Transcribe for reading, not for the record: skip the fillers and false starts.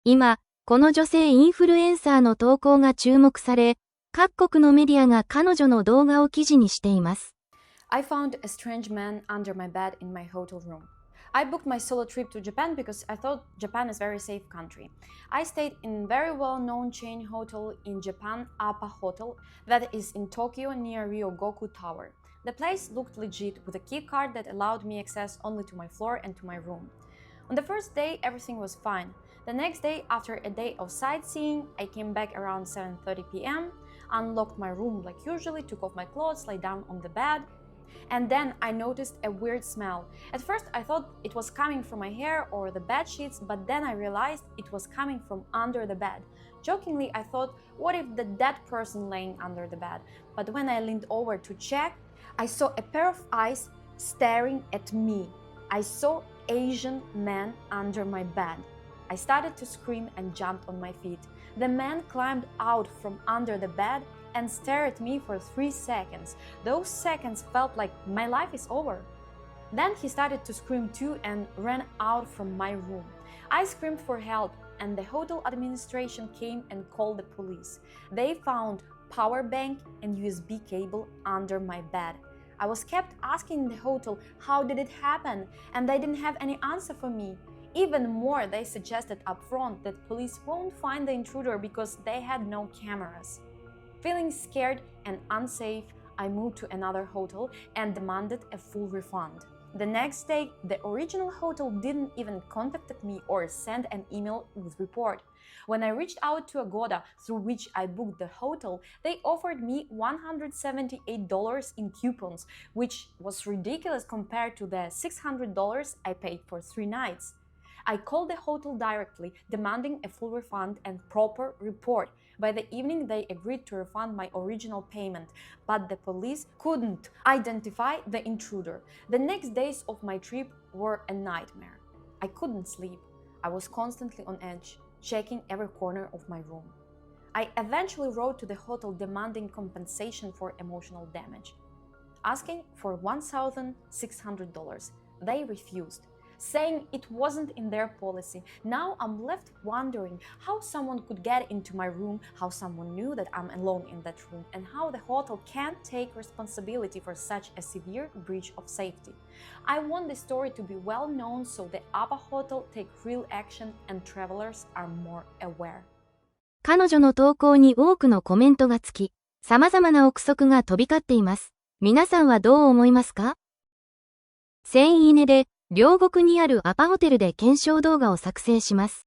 今、この女性インフルエンサーの投稿が注目され、各国のメディアが彼女の動画を記事にしています。I found a strange man under my bed in my hotel room. I booked my solo trip to Japan because I thought Japan is a very safe country. I stayed in a very well-known chain hotel in Japan, Appa Hotel, that is in Tokyo near Ryogoku Tower. The place looked legit with a key card that allowed me access only to my floor and to my room. On the first day, everything was fine. The next day, after a day of sightseeing, I came back around 7:30 p.m., unlocked my room like usually, took off my clothes, lay down on the bed, and then I noticed a weird smell. At first, I thought it was coming from my hair or the bed sheets, but then I realized it was coming from under the bed. Jokingly, I thought, what if the dead person laying under the bed? But when I leaned over to check, I saw a pair of eyes staring at me. I saw Asian man under my bed. I started to scream and jumped on my feet. The man climbed out from under the bed and stared at me for 3 seconds. Those seconds felt like my life is over. Then he started to scream too and ran out from my room. I screamed for help, and the hotel administration came and called the police. They found power bank and USB cable under my bed. I was kept asking the hotel how did it happen, and they didn't have any answer for me. Even more, they suggested upfront that police won't find the intruder because they had no cameras. Feeling scared and unsafe, I moved to another hotel and demanded a full refund. The next day, the original hotel didn't even contact me or send an email with report. When I reached out to Agoda, through which I booked the hotel, they offered me $178 in coupons, which was ridiculous compared to the $600 I paid for 3 nights. I called the hotel directly, demanding a full refund and proper report. By the evening, they agreed to refund my original payment, but the police couldn't identify the intruder. The next days of my trip were a nightmare. I couldn't sleep. I was constantly on edge, checking every corner of my room. I eventually wrote to the hotel demanding compensation for emotional damage, asking for $1,600. They refused, saying it wasn't in their policy. Now I'm left wondering how someone could get into my room, how someone knew that I'm alone in that room, and how the hotel can't take responsibility for such a severe breach of safety. I want the story to be well known so the Appa Hotel take real action and travelers are more aware. 彼女の投稿に多くのコメントがつき、様々な憶測が飛び交っています。皆さんはどう思いますか？1000いいねで、両国にあるアパホテルで検証動画を作成します。